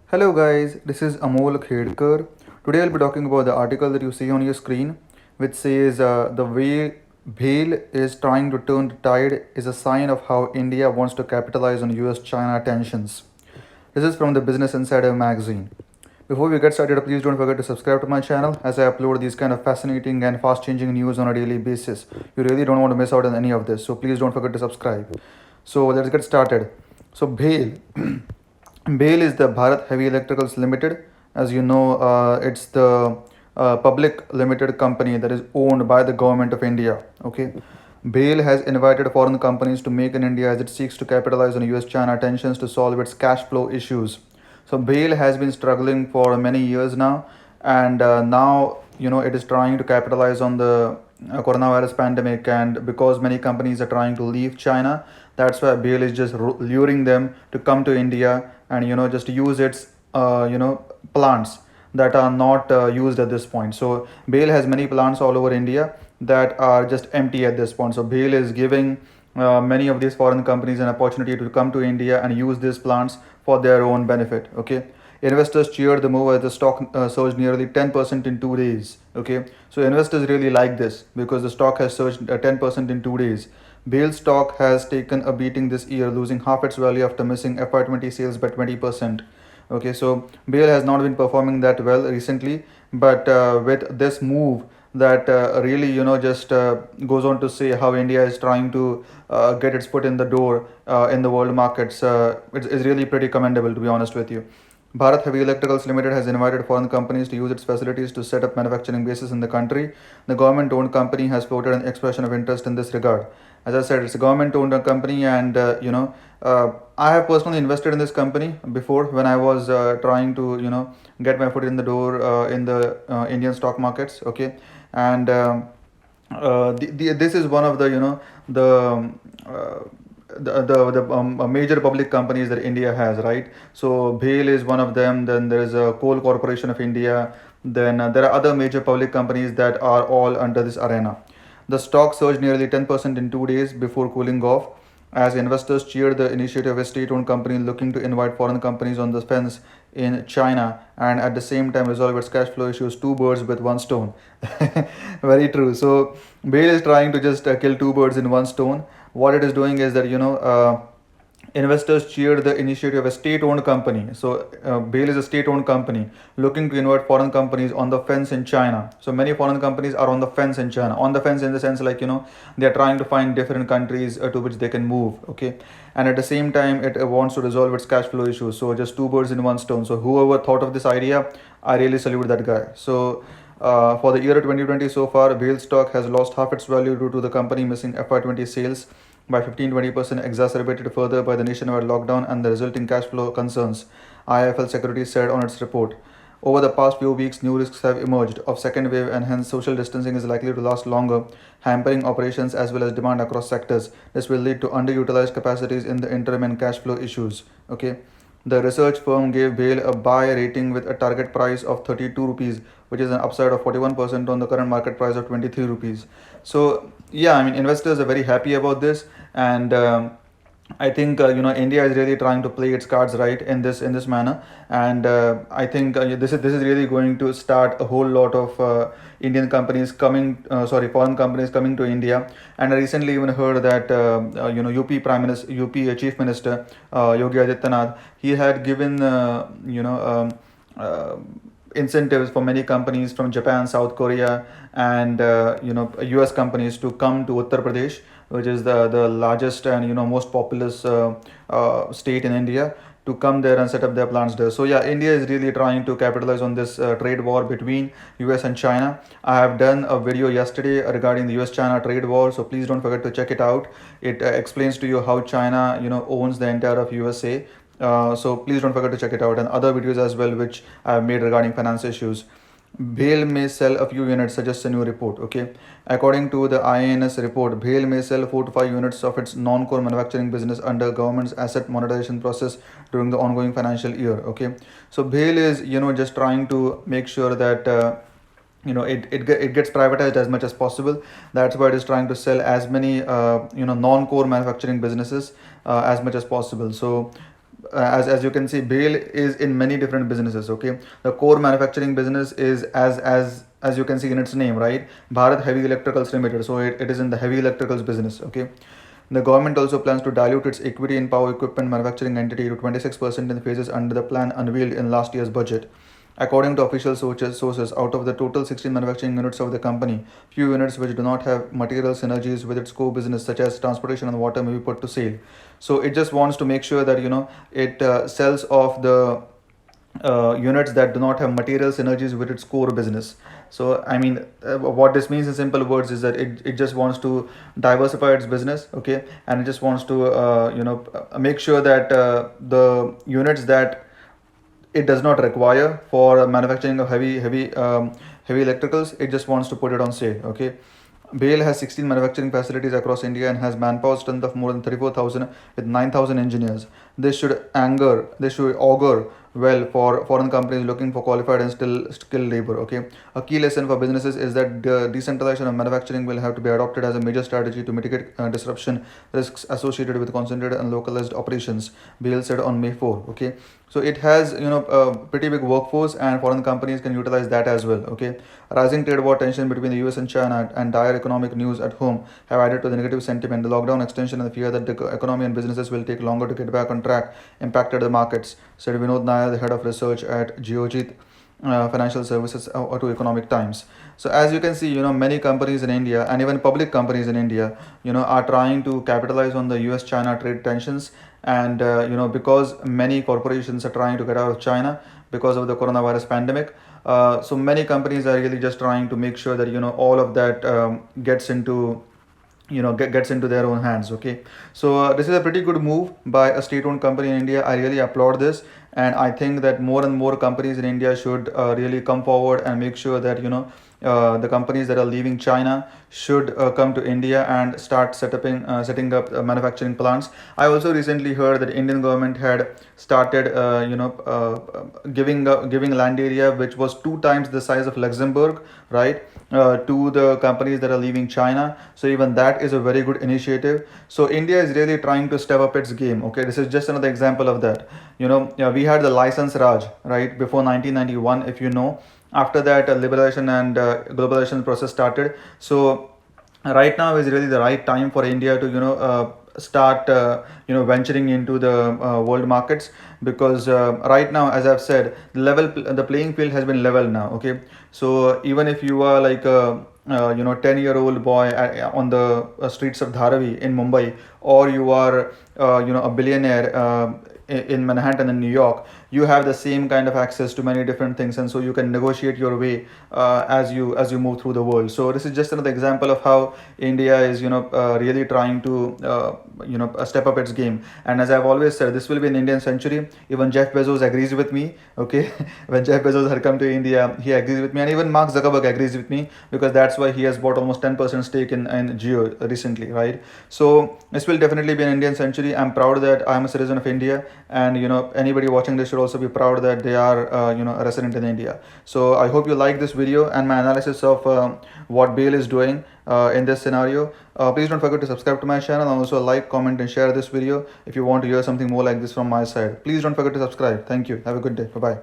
Hello guys, this is Amol Khedkar. Today I'll be talking about the article that you see on your screen, which says the way Bhel is trying to turn the tide is a sign of how India wants to capitalize on US-China tensions. This is from the Business Insider magazine. Before we get started, please don't forget to subscribe to my channel as I upload these kind of fascinating and fast-changing news on a daily basis. You really don't want to miss out on any of this, so please don't forget to subscribe. So let's get started. So Bhel. BHEL is the Bharat Heavy Electricals Limited. As you know, it's the public limited company that is owned by the government of India. Okay, BHEL has invited foreign companies to make in India as it seeks to capitalize on US-China tensions to solve its cash flow issues. So BHEL has been struggling for many years now, and now it is trying to capitalize on the coronavirus pandemic, and because many companies are trying to leave China, that's why BHEL is just luring them to come to India and just use its plants that are not used at this point. So BHEL has many plants all over India that are just empty at this point. So BHEL is giving many of these foreign companies an opportunity to come to India and use these plants for their own benefit. Okay, investors cheered the move as the stock surged nearly 10% in 2 days. Okay, so investors really like this because the stock has surged 10% in 2 days. BHEL stock has taken a beating this year, losing half its value after missing FY20 sales by 20%. Okay, so BHEL has not been performing that well recently, but with this move, that really just goes on to say how India is trying to get its foot in the door in the world markets. It's really pretty commendable, to be honest with you. Bharat Heavy Electricals Limited has invited foreign companies to use its facilities to set up manufacturing bases in the country. The government-owned company has floated an expression of interest in this regard. As I said, it's a government-owned company, and I have personally invested in this company before when I was trying to get my foot in the door in the Indian stock markets. Okay, and this is one of the major public companies that India has, right? So BHEL is one of them. Then there is a Coal Corporation of India. Then there are other major public companies that are all under this arena. The stock surged nearly 10% in 2 days before cooling off as investors cheered the initiative of a state-owned company looking to invite foreign companies on the fence in China and at the same time resolve its cash flow issues. Two birds with one stone. Very true. So BHEL is trying to just kill two birds in one stone. What it is doing is that investors cheered the initiative of a state-owned company. So BHEL is a state-owned company looking to invite foreign companies on the fence in China. So many foreign companies are on the fence in China. On the fence in the sense like they are trying to find different countries to which they can move. Okay, and at the same time it wants to resolve its cash flow issues. So just two birds in one stone. So whoever thought of this idea, I really salute that guy. So for the year 2020 so far, BHEL stock has lost half its value due to the company missing FY20 sales by 15-20%, exacerbated further by the nationwide lockdown and the resulting cash flow concerns, IIFL Securities said on its report. Over the past few weeks, new risks have emerged of second wave and hence social distancing is likely to last longer, hampering operations as well as demand across sectors. This will lead to underutilized capacities in the interim and cash flow issues. Okay. The research firm gave BHEL a buy rating with a target price of 32 rupees, which is an upside of 41% on the current market price of 23 rupees. So yeah, I mean investors are very happy about this, and I think India is really trying to play its cards right in this manner, and I think this is really going to start a whole lot of Indian companies coming, foreign companies coming to India. And I recently even heard that UP Prime Minister, UP Chief Minister Yogi Adityanath, he had given incentives for many companies from Japan, South Korea, and US companies to come to Uttar Pradesh, which is the largest and most populous state in India, to come there and set up their plants there. So yeah, India is really trying to capitalize on this trade war between US and China. I have done a video yesterday regarding the US-China trade war, so please don't forget to check it out. It explains to you how China owns the entire of USA. So please don't forget to check it out, and other videos as well which I have made regarding finance issues. BHEL may sell a few units, suggests a new report. Okay, according to the IANS report, BHEL may sell 4 to 5 units of its non-core manufacturing business under government's asset monetization process during the ongoing financial year. Okay, so BHEL is just trying to make sure that it gets privatized as much as possible. That's why it is trying to sell as many non-core manufacturing businesses as much as possible. So as you can see, BHEL is in many different businesses. Okay, the core manufacturing business is as you can see in its name, right? Bharat Heavy Electricals Limited. So it is in the heavy electricals business. Okay. The government also plans to dilute its equity in power equipment manufacturing entity to 26% in phases under the plan unveiled in last year's budget. According to official sources, out of the total 16 manufacturing units of the company, few units which do not have material synergies with its core business, such as transportation and water, may be put to sale. So it just wants to make sure that it sells off the units that do not have material synergies with its core business. So I mean, what this means in simple words is that it just wants to diversify its business. Okay, and it just wants to make sure that the units that it does not require for manufacturing of heavy electricals, it just wants to put it on sale. Okay. BHEL has 16 manufacturing facilities across India and has manpower strength of more than 34,000 with 9,000 engineers. This should augur well for foreign companies looking for qualified and still skilled labor. Okay, a key lesson for businesses is that the decentralization of manufacturing will have to be adopted as a major strategy to mitigate disruption risks associated with concentrated and localized operations. BHEL said on May 4. Okay, so it has a pretty big workforce, and foreign companies can utilize that as well. Okay, rising trade war tension between the US and China and dire economic news at home have added to the negative sentiment. The lockdown extension and the fear that the economy and businesses will take longer to get back on track impacted the markets, said Vinod Nair, the head of research at Geojit Financial Services, to Economic Times. So as you can see, many companies in India and even public companies in India, are trying to capitalize on the US-China trade tensions, and because many corporations are trying to get out of China because of the coronavirus pandemic. So many companies are really just trying to make sure that all of that gets into gets into their own hands. Okay, so this is a pretty good move by a state-owned company in India. I really applaud this, and I think that more and more companies in India should really come forward and make sure that the companies that are leaving China should come to India and start setting up manufacturing plants. I also recently heard that Indian government had started giving land area which was 2 times the size of Luxembourg, right, to the companies that are leaving China. So even that is a very good initiative. So India is really trying to step up its game. Okay, this is just another example of that. We had the license Raj, right, before 1991, if you know. After that, liberalization and globalization process started. So right now is really the right time for India to start venturing into the world markets, because right now, as I've said, the playing field has been leveled now. Okay, so even if you are like a 10-year-old boy on the streets of Dharavi in Mumbai, or you are a billionaire in Manhattan in New York, you have the same kind of access to many different things, and so you can negotiate your way as you move through the world. So this is just another example of how India is really trying to step up its game. And as I've always said, this will be an Indian century. Even Jeff Bezos agrees with me. Okay, when Jeff Bezos had come to India, he agrees with me, and even Mark Zuckerberg agrees with me, because that's why he has bought almost 10% stake in Jio recently, right? So this will definitely be an Indian century. I'm proud that I'm a citizen of India, and anybody watching this should also be proud that they are a resident in India. So I hope you like this video and my analysis of what BHEL is doing in this scenario. Please don't forget to subscribe to my channel, and also like, comment and share this video if you want to hear something more like this from my side. Please don't forget to subscribe. Thank you. Have a good day. Bye bye.